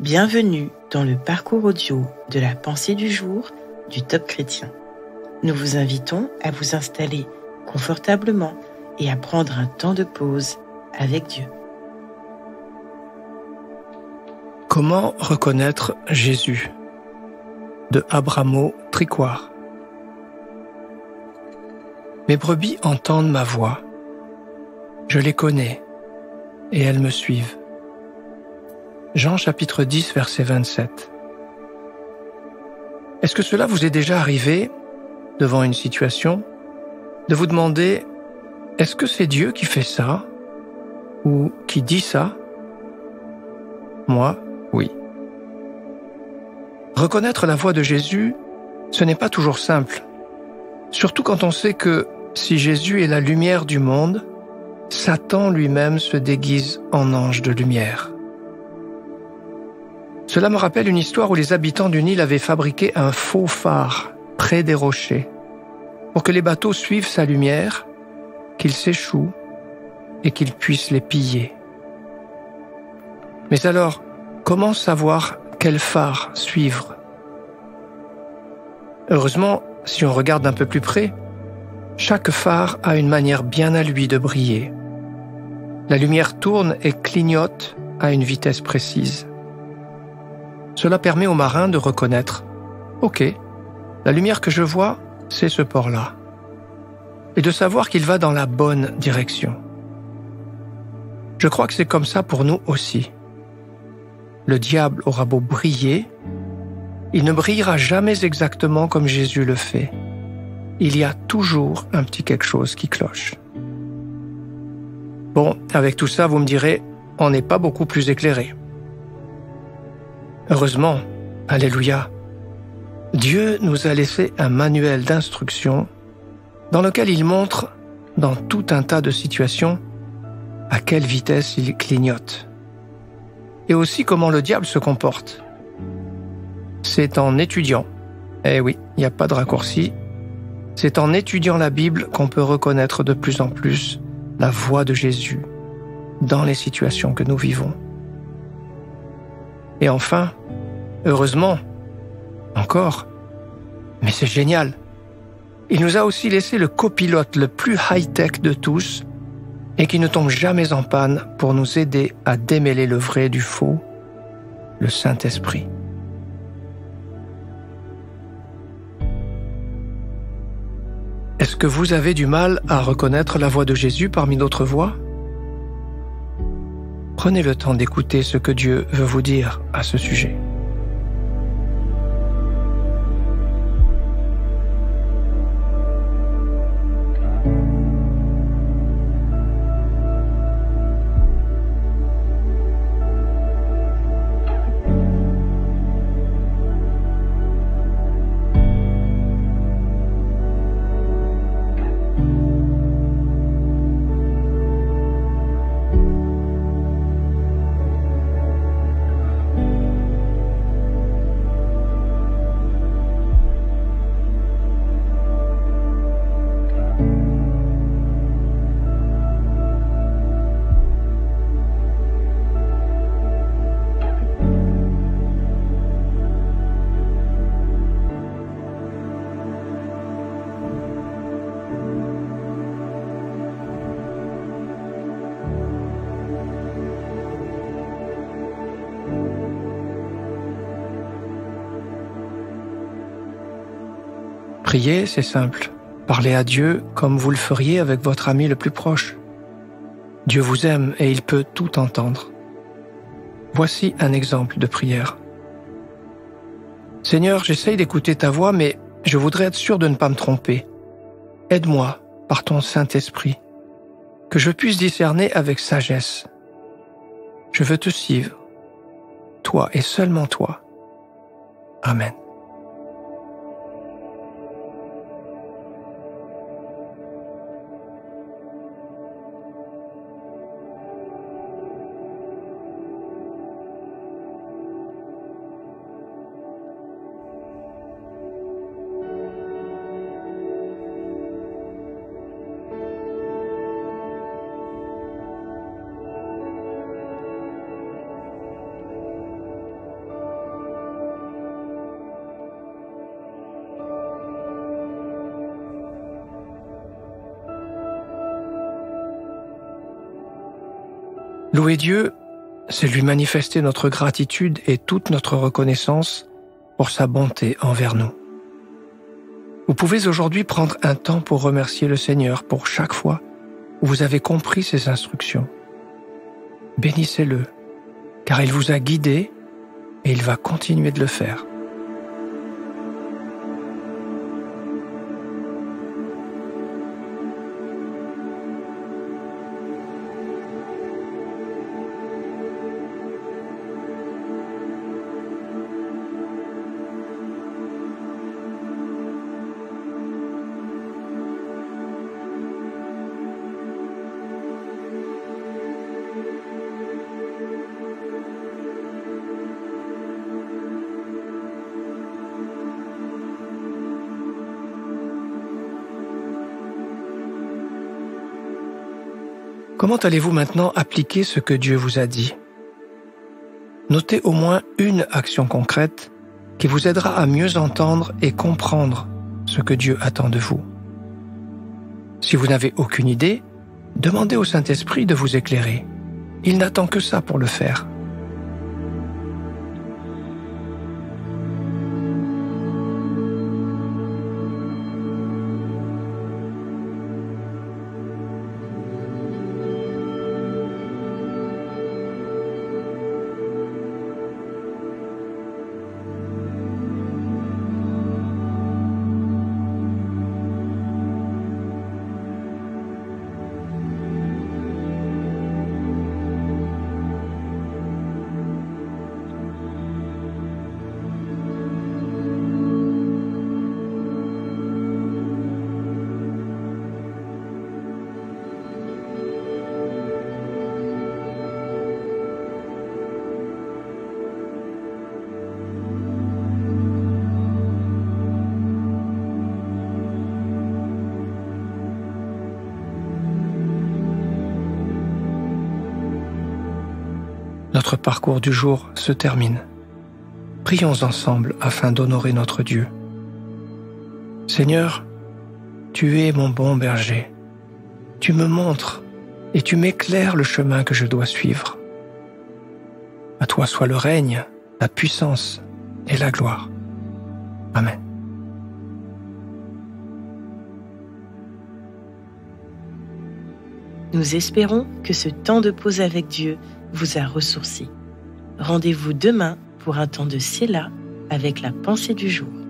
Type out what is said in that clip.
Bienvenue dans le parcours audio de la pensée du jour du Top Chrétien. Nous vous invitons à vous installer confortablement et à prendre un temps de pause avec Dieu. Comment reconnaître Jésus de Abramo Tricoire. Mes brebis entendent ma voix. Je les connais et elles me suivent. Jean chapitre 10, verset 27. Est-ce que cela vous est déjà arrivé, devant une situation, de vous demander « Est-ce que c'est Dieu qui fait ça ?» ou « qui dit ça ?» Moi, oui. Reconnaître la voix de Jésus, ce n'est pas toujours simple. Surtout quand on sait que si Jésus est la lumière du monde, Satan lui-même se déguise en ange de lumière. Cela me rappelle une histoire où les habitants d'une île avaient fabriqué un faux phare près des rochers pour que les bateaux suivent sa lumière, qu'ils s'échouent et qu'ils puissent les piller. Mais alors, comment savoir quel phare suivre ? Heureusement, si on regarde un peu plus près, chaque phare a une manière bien à lui de briller. La lumière tourne et clignote à une vitesse précise. Cela permet aux marins de reconnaître « Ok, la lumière que je vois, c'est ce port-là » et de savoir qu'il va dans la bonne direction. Je crois que c'est comme ça pour nous aussi. Le diable aura beau briller, il ne brillera jamais exactement comme Jésus le fait. Il y a toujours un petit quelque chose qui cloche. Bon, avec tout ça, vous me direz, on n'est pas beaucoup plus éclairé. Heureusement, alléluia, Dieu nous a laissé un manuel d'instruction dans lequel il montre, dans tout un tas de situations, à quelle vitesse il clignote. Et aussi comment le diable se comporte. C'est en étudiant, eh oui, il n'y a pas de raccourci, c'est en étudiant la Bible qu'on peut reconnaître de plus en plus la voix de Jésus dans les situations que nous vivons. Et enfin, heureusement, encore, mais c'est génial, il nous a aussi laissé le copilote le plus high-tech de tous et qui ne tombe jamais en panne pour nous aider à démêler le vrai du faux, le Saint-Esprit. Est-ce que vous avez du mal à reconnaître la voix de Jésus parmi d'autres voix ? Prenez le temps d'écouter ce que Dieu veut vous dire à ce sujet. Prier, c'est simple. Parlez à Dieu comme vous le feriez avec votre ami le plus proche. Dieu vous aime et il peut tout entendre. Voici un exemple de prière. Seigneur, j'essaye d'écouter ta voix, mais je voudrais être sûr de ne pas me tromper. Aide-moi par ton Saint-Esprit, que je puisse discerner avec sagesse. Je veux te suivre, toi et seulement toi. Amen. Louer Dieu, c'est lui manifester notre gratitude et toute notre reconnaissance pour sa bonté envers nous. Vous pouvez aujourd'hui prendre un temps pour remercier le Seigneur pour chaque fois où vous avez compris ses instructions. Bénissez-le, car il vous a guidé et il va continuer de le faire. Comment allez-vous maintenant appliquer ce que Dieu vous a dit? Notez au moins une action concrète qui vous aidera à mieux entendre et comprendre ce que Dieu attend de vous. Si vous n'avez aucune idée, demandez au Saint-Esprit de vous éclairer. Il n'attend que ça pour le faire. Notre parcours du jour se termine. Prions ensemble afin d'honorer notre Dieu. Seigneur, tu es mon bon berger. Tu me montres et tu m'éclaires le chemin que je dois suivre. À toi soit le règne, la puissance et la gloire. Amen. Nous espérons que ce temps de pause avec Dieu vous a ressourci. Rendez-vous demain pour un temps de Séla avec la pensée du jour.